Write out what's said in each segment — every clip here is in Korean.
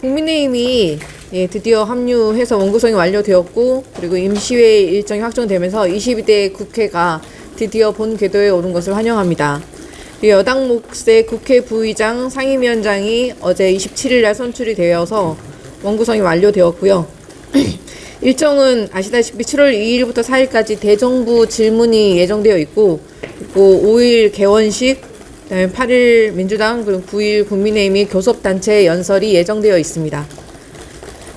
국민의힘이 드디어 합류해서 원구성이 완료되었고, 그리고 임시회 일정이 확정되면서 22대 국회가 드디어 본 궤도에 오른 것을 환영합니다. 여당 몫의 국회 부의장 상임위원장이 어제 27일날 선출이 되어서 원구성이 완료되었고요. 일정은 아시다시피 7월 2일부터 4일까지 대정부 질문이 예정되어 있고, 그리고 5일 개원식, 그다음에 8일 민주당, 그리고 9일 국민의힘이 교섭단체 연설이 예정되어 있습니다.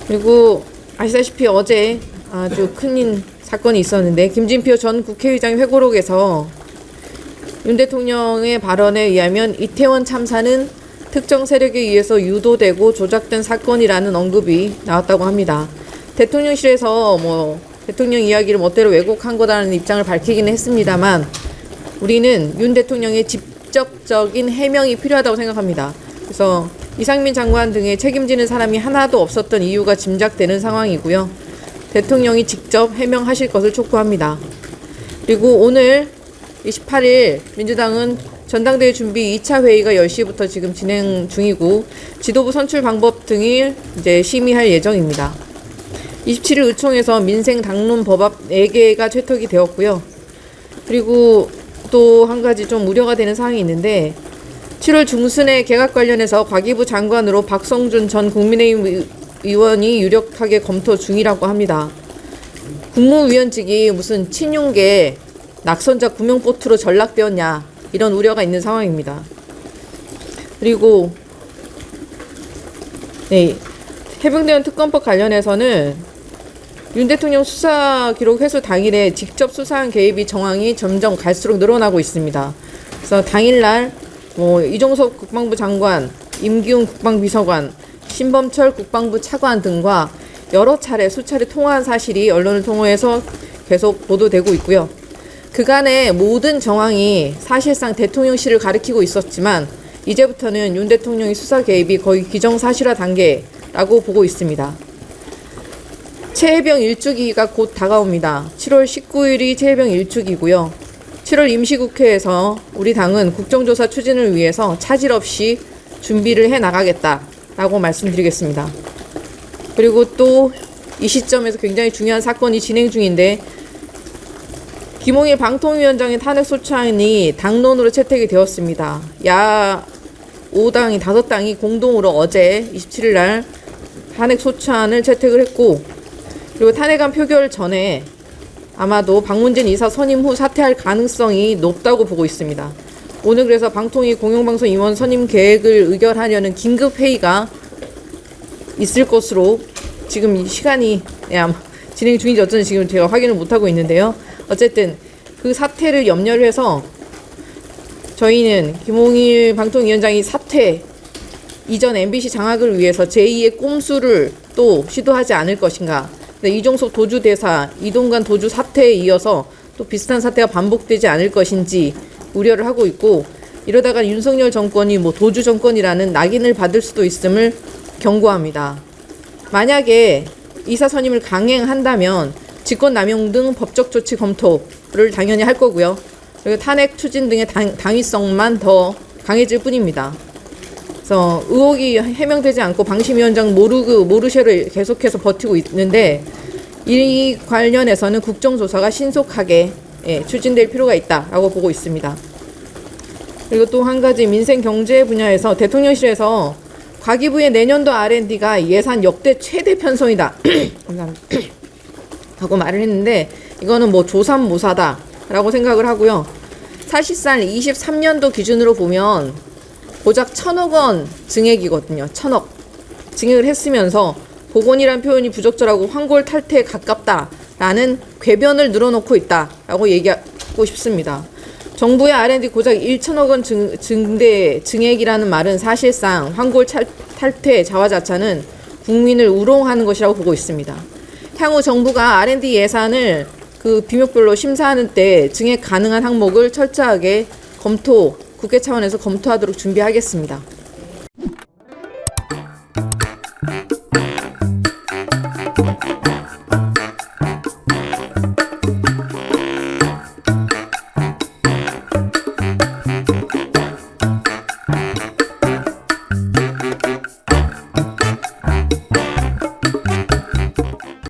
그리고 아시다시피 어제 아주 큰 사건이 있었는데, 김진표 전 국회의장의 회고록에서 윤 대통령의 발언에 의하면 이태원 참사는 특정 세력에 의해서 유도되고 조작된 사건이라는 언급이 나왔다고 합니다. 대통령실에서 대통령 이야기를 멋대로 왜곡한 거라는 입장을 밝히기는 했습니다만, 우리는 윤 대통령의 직접적인 해명이 필요하다고 생각합니다. 그래서 이상민 장관 등의 책임지는 사람이 하나도 없었던 이유가 짐작되는 상황이고요. 대통령이 직접 해명하실 것을 촉구합니다. 그리고 오늘 28일 민주당은 전당대회 준비 2차 회의가 10시부터 지금 진행 중이고, 지도부 선출 방법 등을 이제 심의할 예정입니다. 27일 의총에서 민생 당론 법안 4개가 채택이 되었고요. 그리고 또 한 가지 좀 우려가 되는 사항이 있는데, 7월 중순에 개각 관련해서 과기부 장관으로 박성준 전 국민의힘 의원이 유력하게 검토 중이라고 합니다. 국무위원직이 무슨 친윤계 낙선자 구명보트로 전락되었냐, 이런 우려가 있는 상황입니다. 그리고 해병대원 특검법 관련해서는 윤 대통령 수사 기록 회수 당일에 직접 수사한 개입이 정황이 점점 갈수록 늘어나고 있습니다. 그래서 당일날 이종석 국방부 장관, 임기훈 국방비서관, 신범철 국방부 차관 등과 여러 차례 수차례 통화한 사실이 언론을 통해서 계속 보도되고 있고요. 그간의 모든 정황이 사실상 대통령실을 가리키고 있었지만, 이제부터는 윤 대통령의 수사 개입이 거의 기정사실화 단계라고 보고 있습니다. 최혜병 일주기가 곧 다가옵니다. 7월 19일이 최혜병 일주기고요. 7월 임시국회에서 우리 당은 국정조사 추진을 위해서 차질 없이 준비를 해나가겠다라고 말씀드리겠습니다. 그리고 또 이 시점에서 굉장히 중요한 사건이 진행 중인데, 김홍일 방통위원장의 탄핵소추안이 당론으로 채택이 되었습니다. 야 5당이 5당이 공동으로 어제 27일 날 탄핵소추안을 채택을 했고, 그리고 탄핵안 표결 전에 아마도 박문진 이사 선임 후 사퇴할 가능성이 높다고 보고 있습니다. 오늘 그래서 방통위 공영방송 임원 선임 계획을 의결하려는 긴급회의가 있을 것으로 지금 시간이 진행 중인지 어쩐지 지금 제가 확인을 못하고 있는데요. 어쨌든 그 사태를 염려를 해서 저희는 김홍일 방통위원장이 사퇴 이전 MBC 장악을 위해서 제2의 꼼수를 또 시도하지 않을 것인가, 이종석 도주대사, 이동관 도주 사태에 이어서 또 비슷한 사태가 반복되지 않을 것인지 우려를 하고 있고, 이러다가 윤석열 정권이 도주 정권이라는 낙인을 받을 수도 있음을 경고합니다. 만약에 이사 선임을 강행한다면 직권남용 등 법적 조치 검토를 당연히 할 거고요. 그리고 탄핵 추진 등의 당위성만 더 강해질 뿐입니다. 그래서 의혹이 해명되지 않고 방심위원장 모르쇠를 계속해서 버티고 있는데, 이 관련해서는 국정조사가 신속하게 추진될 필요가 있다라고 보고 있습니다. 그리고 또 한 가지 민생 경제 분야에서 대통령실에서 과기부의 내년도 R&D가 예산 역대 최대 편성이다 하고 말을 했는데, 이거는 조삼모사다라고 생각을 하고요. 사실상 23년도 기준으로 보면 고작 1,000억 원 증액이거든요. 1,000억 증액을 했으면서 복원이란 표현이 부적절하고 황골 탈퇴에 가깝다라는 궤변을 늘어놓고 있다라고 얘기하고 싶습니다. 정부의 R&D 고작 1,000억 원 증액이라는 말은 사실상 황골 탈퇴 자화자찬은 국민을 우롱하는 것이라고 보고 있습니다. 향후 정부가 R&D 예산을 그 비목별로 심사하는 때 증액 가능한 항목을 철저하게 국회 차원에서 검토하도록 준비하겠습니다.